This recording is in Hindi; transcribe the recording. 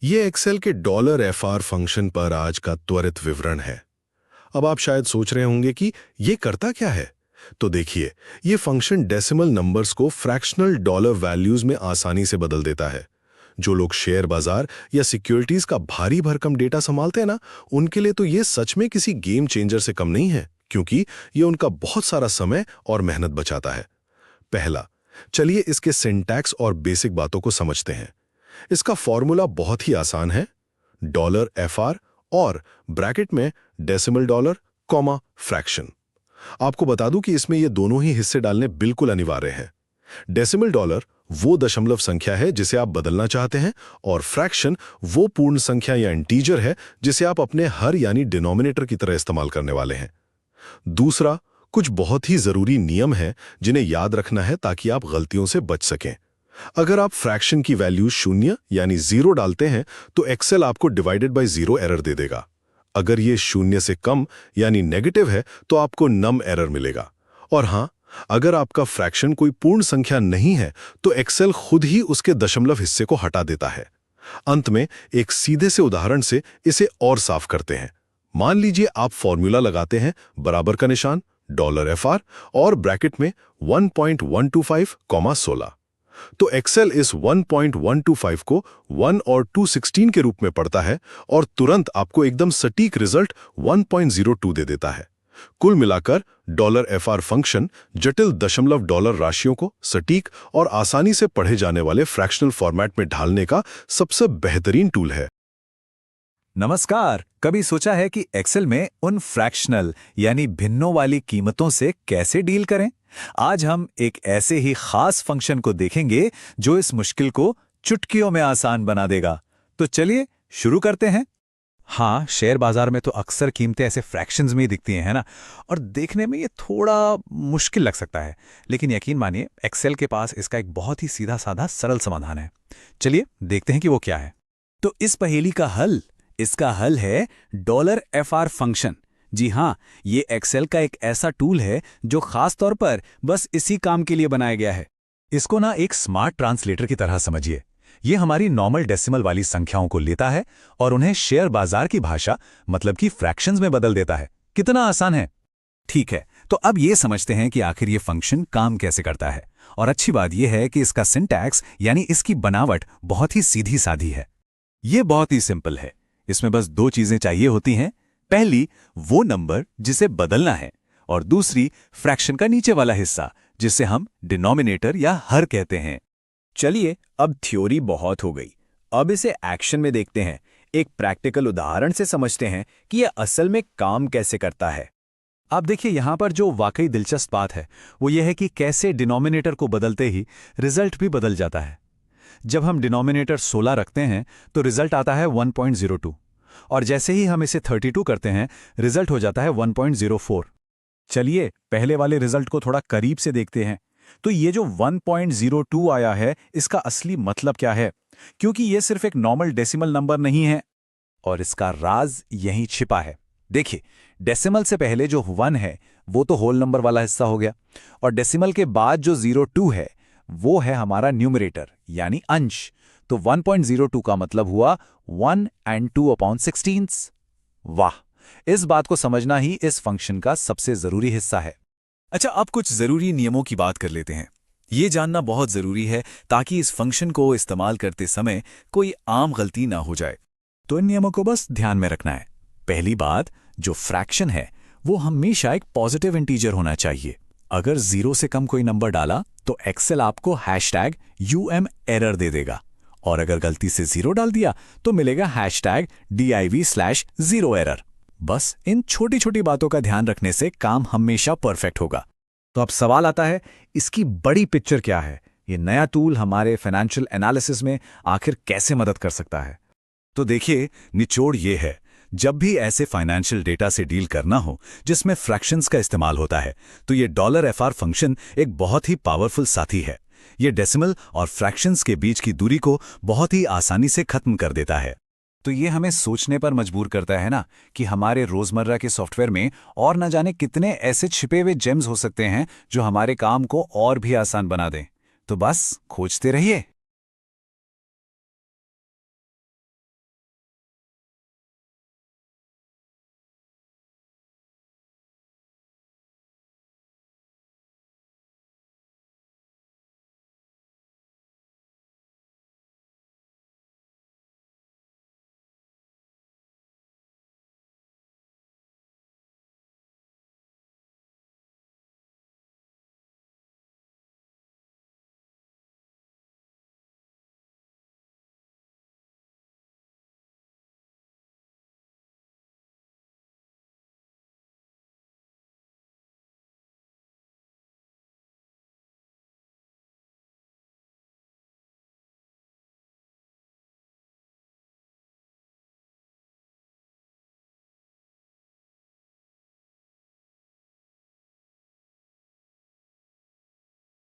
ये एक्सेल के $fr फंक्शन पर आज का त्वरित विवरण है। अब आप शायद सोच रहे होंगे कि ये करता क्या है। तो देखिए, ये फंक्शन डेसिमल नंबर्स को फ्रैक्शनल डॉलर वैल्यूज में आसानी से बदल देता है। जो लोग शेयर बाजार या सिक्योरिटीज का भारी भरकम डेटा संभालते हैं ना, उनके लिए तो ये सच में किसी गेम चेंजर से कम नहीं है, क्योंकि ये उनका बहुत सारा समय और मेहनत बचाता है। पहला, चलिए इसके सिंटैक्स और बेसिक बातों को समझते हैं। इसका फॉर्मूला बहुत ही आसान है। $fr और ब्रैकेट में डेसिमल डॉलर कॉमा फ्रैक्शन। आपको बता दूं कि इसमें ये दोनों ही हिस्से डालने बिल्कुल अनिवार्य है। डेसिमल डॉलर वो दशमलव संख्या है जिसे आप बदलना चाहते हैं, और फ्रैक्शन वो पूर्ण संख्या या इंटीजर है जिसे आप अपने हर यानी डिनोमिनेटर की तरह इस्तेमाल करने वाले हैं। दूसरा, कुछ बहुत ही जरूरी नियम हैं जिन्हें याद रखना है ताकि आप गलतियों से बच सकें। अगर आप फ्रैक्शन की वैल्यू 0 यानी 0 डालते हैं तो एक्सेल आपको डिवाइडेड बाय 0 एरर दे देगा। अगर ये 0 से कम यानी नेगेटिव है तो आपको नम एरर मिलेगा। और हाँ, अगर आपका फ्रैक्शन कोई पूर्ण संख्या नहीं है तो एक्सेल खुद ही उसके दशमलव हिस्से को हटा देता है। अंत में एक सीधे से उदाहरण से इसे और साफ करते हैं। मान लीजिए आप फॉर्मूला लगाते हैं बराबर का निशान $fr और ब्रैकेट में 1.125, 16। तो एक्सेल इस 1.125 को 1 और 216 के रूप में पढ़ता है और तुरंत आपको एकदम सटीक रिजल्ट 1.02 दे देता है। कुल मिलाकर $fr फंक्शन जटिल दशमलव डॉलर राशियों को सटीक और आसानी से पढ़े जाने वाले फ्रैक्शनल फॉर्मेट में ढालने का सबसे बेहतरीन टूल है। नमस्कार। कभी सोचा है कि एक्सेल में उन फ्रैक्शनल यानी भिन्नों वाली कीमतों से कैसे डील करें? आज हम एक ऐसे ही खास फंक्शन को देखेंगे जो इस मुश्किल को चुटकियों में आसान बना देगा। तो चलिए शुरू करते हैं। हाँ, शेयर बाजार में तो अक्सर कीमतें ऐसे फ्रैक्शंस में ही दिखती हैं, है ना? और देखने में ये थोड़ा मुश्किल लग सकता है, लेकिन यकीन मानिए एक्सेल के पास इसका एक बहुत ही सीधा साधा सरल समाधान है। चलिए देखते हैं कि वो क्या है। तो इस पहेली का हल, इसका हल है $fr फंक्शन। जी हाँ, ये एक्सेल का एक ऐसा टूल है जो खास तौर पर बस इसी काम के लिए बनाया गया है। इसको ना एक स्मार्ट ट्रांसलेटर की तरह समझिए। ये हमारी नॉर्मल डेसिमल वाली संख्याओं को लेता है और उन्हें शेयर बाजार की भाषा मतलब कि फ्रैक्शंस में बदल देता है। कितना आसान है। ठीक है, तो अब ये समझते हैं कि आखिर ये फंक्शन काम कैसे करता है। और अच्छी बात यह है कि इसका सिंटैक्स यानी इसकी बनावट बहुत ही सीधी साधी है। ये बहुत ही सिंपल है। इसमें बस दो चीजें चाहिए होती हैं। पहली, वो नंबर जिसे बदलना है, और दूसरी फ्रैक्शन का नीचे वाला हिस्सा जिसे हम डिनोमिनेटर या हर कहते हैं। चलिए, अब थ्योरी बहुत हो गई, अब इसे एक्शन में देखते हैं। एक प्रैक्टिकल उदाहरण से समझते हैं कि यह असल में काम कैसे करता है। आप देखिए, यहां पर जो वाकई दिलचस्प बात है वो यह है कि कैसे डिनोमिनेटर को बदलते ही रिजल्ट भी बदल जाता है। जब हम डिनोमिनेटर 16 रखते हैं तो रिजल्ट आता है 1.02, और जैसे ही हम इसे 32 करते हैं रिजल्ट हो जाता है 1.04। चलिए पहले वाले रिजल्ट को थोड़ा करीब से देखते हैं। तो ये जो 1.02 आया है, इसका असली मतलब क्या है? क्योंकि ये सिर्फ एक नॉर्मल डेसिमल नंबर नहीं है, और इसका राज यहीं छिपा है। देखिए, डेसिमल से पहले जो 1 है वो तो होल नंबर वाला हिस्सा हो गया, और डेसिमल के बाद जो 02 है वो है हमारा न्यूमरेटर यानी अंश। तो 1.02 का मतलब हुआ 1 and 2/16। वाह, इस बात को समझना ही इस फंक्शन का सबसे जरूरी हिस्सा है। अच्छा, अब कुछ जरूरी नियमों की बात कर लेते हैं। ये जानना बहुत जरूरी है ताकि इस फंक्शन को इस्तेमाल करते समय कोई आम गलती ना हो जाए। तो इन नियमों को बस ध्यान में रखना है। पहली बात, जो फ्रैक्शन है वो हमेशा एक पॉजिटिव इंटीजर होना चाहिए। अगर 0 से कम कोई नंबर डाला तो एक्सेल आपको #UM_error दे देगा, और अगर गलती से 0 डाल दिया तो मिलेगा #div/0error। बस इन छोटी छोटी बातों का ध्यान रखने से काम हमेशा परफेक्ट होगा। तो अब सवाल आता है, इसकी बड़ी पिक्चर क्या है? ये नया टूल हमारे फाइनेंशियल एनालिसिस में आखिर कैसे मदद कर सकता है? तो देखिए, निचोड़ ये है, जब भी ऐसे फाइनेंशियल डेटा से डील करना हो जिसमें फ्रैक्शंस का इस्तेमाल होता है, तो ये $fr फंक्शन एक बहुत ही पावरफुल साथी है। ये डेसिमल और फ्रैक्शंस के बीच की दूरी को बहुत ही आसानी से खत्म कर देता है। तो ये हमें सोचने पर मजबूर करता है ना कि हमारे रोजमर्रा के सॉफ्टवेयर में और न जाने कितने ऐसे छिपे हुए जेम्स हो सकते हैं जो हमारे काम को और भी आसान बना दें। तो बस खोजते रहिए।